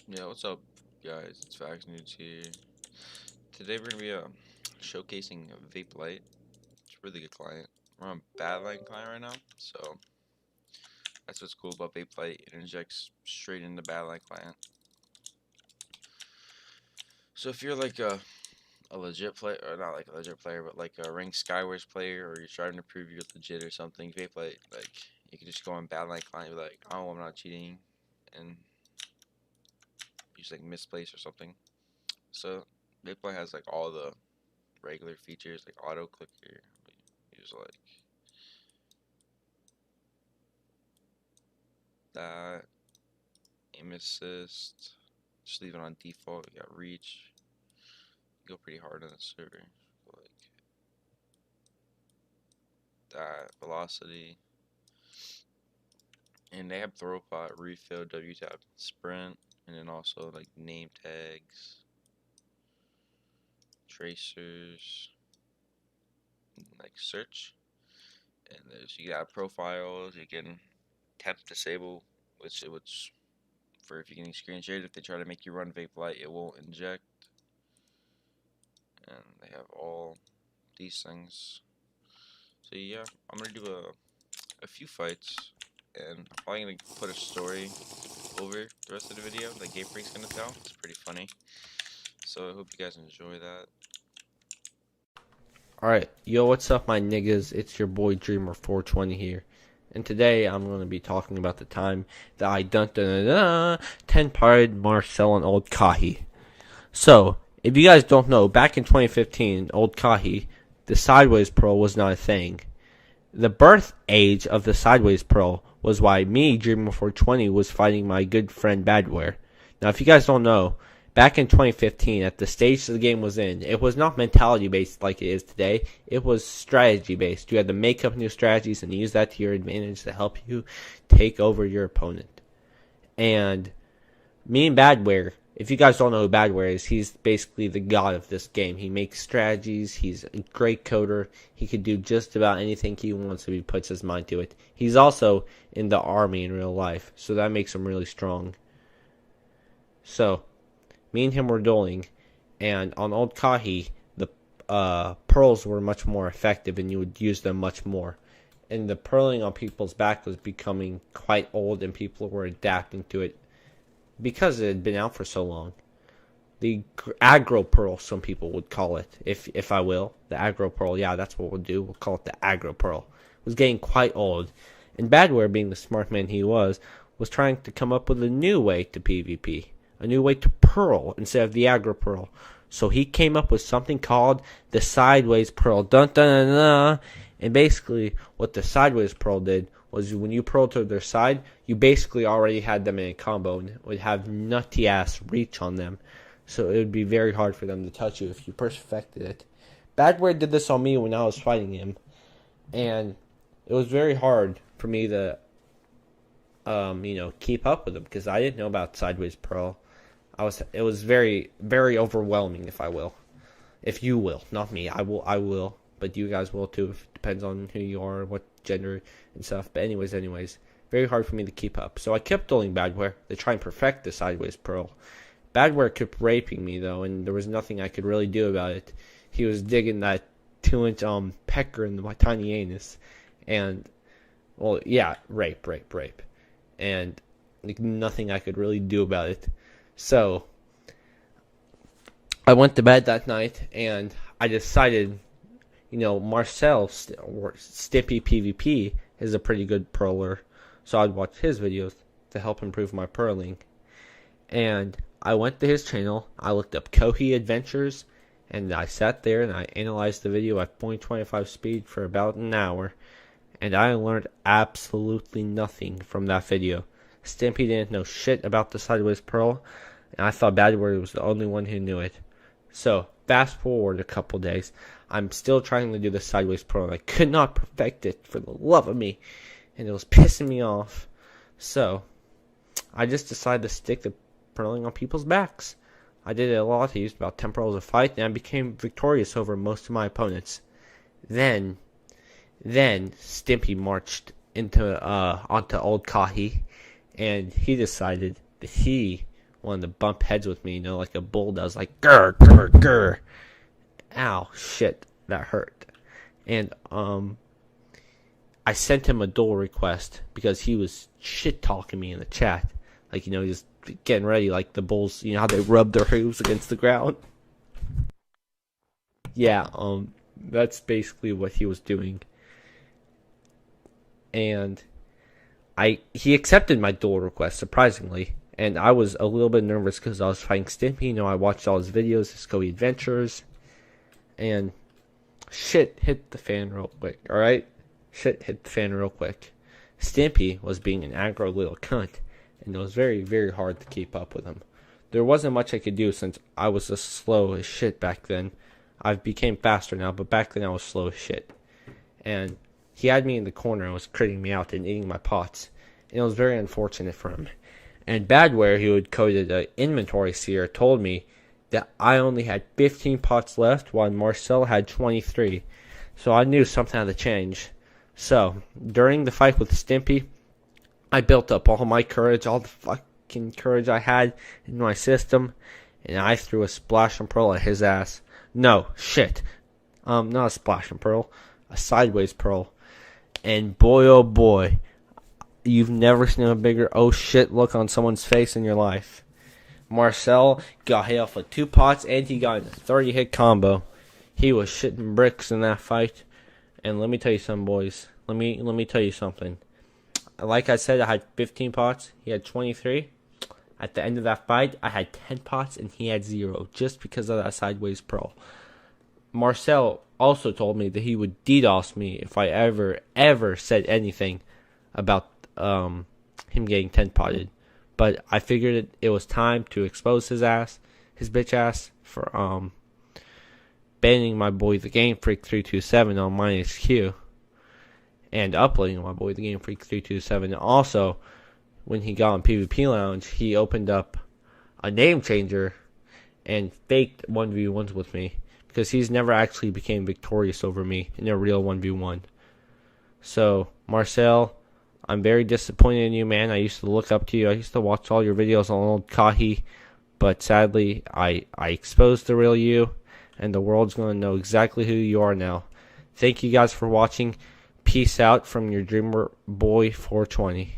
Yeah, what's up, guys? It's Facts News here. Today we're gonna be showcasing Vape Lite. It's a really good client. We're on Badlion client right now, so that's what's cool about Vape Lite. It injects straight into Badlion client. So if you're like a legit player, or not like a legit player, but like a ranked Skywares player, or you're trying to prove you're legit or something, Vape Lite, like you can just go on Badlion client and be like, oh, I'm not cheating, and use like misplace or something. So Vape Lite has like all the regular features like auto clicker. Use like that, aim assist. Just leave it on default. You got reach. You go pretty hard on the server. Like that, velocity. And they have throw pot, refill, W tap, sprint, and then also like name tags, tracers, like search. And there's you got profiles. You can tap disable, which for if you're getting screen shared, if they try to make you run Vape Lite, it won't inject. And they have all these things. So yeah, I'm gonna do a few fights, and I'm probably gonna put a story over the rest of the video that Game Freak's gonna tell. It's pretty funny. So I hope you guys enjoy that. Alright, yo, what's up, my niggas? It's your boy Dreamer420 here. And today I'm going to be talking about the time that I 10-parted Marcel on Old Kahi. So, if you guys don't know, back in 2015, Old Kahi, the Sideways Pearl was not a thing. The birth age of the Sideways Pearl was why me, Dreamer420, was fighting my good friend Badware. Now, if you guys don't know, back in 2015, at the stage the game was in, it was not mentality based like it is today. It was strategy based. You had to make up new strategies and use that to your advantage to help you take over your opponent. And me and Badware, if you guys don't know who Badware is, he's basically the god of this game. He makes strategies. He's a great coder. He can do just about anything he wants if he puts his mind to it. He's also in the army in real life, so that makes him really strong. So, me and him were dueling, and on Old Kahi, the pearls were much more effective, and you would use them much more. And the pearling on people's back was becoming quite old, and people were adapting to it because it had been out for so long. The aggro pearl, some people would call it, if I will. The aggro pearl, yeah, that's what we'll do. We'll call it the aggro pearl. It was getting quite old, and Badware, being the smart man he was trying to come up with a new way to PvP. A new way to pearl instead of the aggro pearl. So he came up with something called the sideways pearl. Dun dun dun dun. And basically, what the sideways pearl did was when you pearl to their side, you basically already had them in a combo and would have nutty ass reach on them. So it would be very hard for them to touch you if you perfected it. Badware did this on me when I was fighting him, and it was very hard for me to keep up with him because I didn't know about sideways pearl. It was very, very overwhelming, if you will, not me. I will, but you guys will too. It depends on who you are, what gender and stuff. But anyways, very hard for me to keep up. So I kept dueling Badware to try and perfect the sideways pearl. Badware kept raping me though, and there was nothing I could really do about it. He was digging that 2-inch pecker in my tiny anus, and well, yeah, rape, and like, nothing I could really do about it. So, I went to bed that night, and I decided, Marcel, or Stimpy PvP, is a pretty good pearler, so I'd watch his videos to help improve my pearling. And I went to his channel, I looked up Kohi Adventures, and I sat there and I analyzed the video at 0.25 speed for about an hour, and I learned absolutely nothing from that video. Stimpy didn't know shit about the sideways pearl, and I thought Badware was the only one who knew it. So, fast forward a couple days, I'm still trying to do the sideways pearl, and I could not perfect it for the love of me, and it was pissing me off. So, I just decided to stick to pearling on people's backs. I did it a lot. I used about 10 pearls a fight, and I became victorious over most of my opponents. Then Stimpy marched onto Old Kahi, and he decided that he wanted to bump heads with me, like a bull does, like grr, grr, grr. Ow, shit, that hurt. And I sent him a duel request because he was shit talking me in the chat, like just getting ready, like the bulls, how they rub their hooves against the ground. Yeah, that's basically what he was doing. And he accepted my duel request, surprisingly. And I was a little bit nervous because I was fighting Stimpy. I watched all his videos, his Cody Adventures. And shit hit the fan real quick, alright? Shit hit the fan real quick. Stimpy was being an aggro little cunt. And it was very, very hard to keep up with him. There wasn't much I could do since I was as slow as shit back then. I've became faster now, but back then I was slow as shit. And he had me in the corner and was critting me out and eating my pots. And it was very unfortunate for him. And Badware, who had coded an inventory seer, told me that I only had 15 pots left while Marcel had 23. So I knew something had to change. So, during the fight with Stimpy, I built up all my courage, all the fucking courage I had in my system, and I threw a Splash and Pearl at his ass. No, shit. Not a Splash and Pearl, a Sideways Pearl. And boy, oh boy, you've never seen a bigger oh shit look on someone's face in your life. Marcel got hit off with 2 pots, and he got in a 30-hit combo. He was shitting bricks in that fight. And let me tell you something, boys. Let me tell you something. Like I said, I had 15 pots. He had 23. At the end of that fight, I had 10 pots, and he had 0, just because of that Sideways Pearl. Marcel also told me that he would DDoS me if I ever said anything about him getting 10-potted. But I figured it was time to expose his bitch ass, for banning my boy the Game Freak 327 on my HQ, and uploading my boy the Game Freak 327. And also, when he got on PvP Lounge, he opened up a name changer and faked 1v1s with me, because he's never actually became victorious over me in a real 1v1. So, Marcel, I'm very disappointed in you, man. I used to look up to you. I used to watch all your videos on old Kahi, but sadly, I exposed the real you, and the world's going to know exactly who you are now. Thank you guys for watching. Peace out from your Dreamer Boy 420.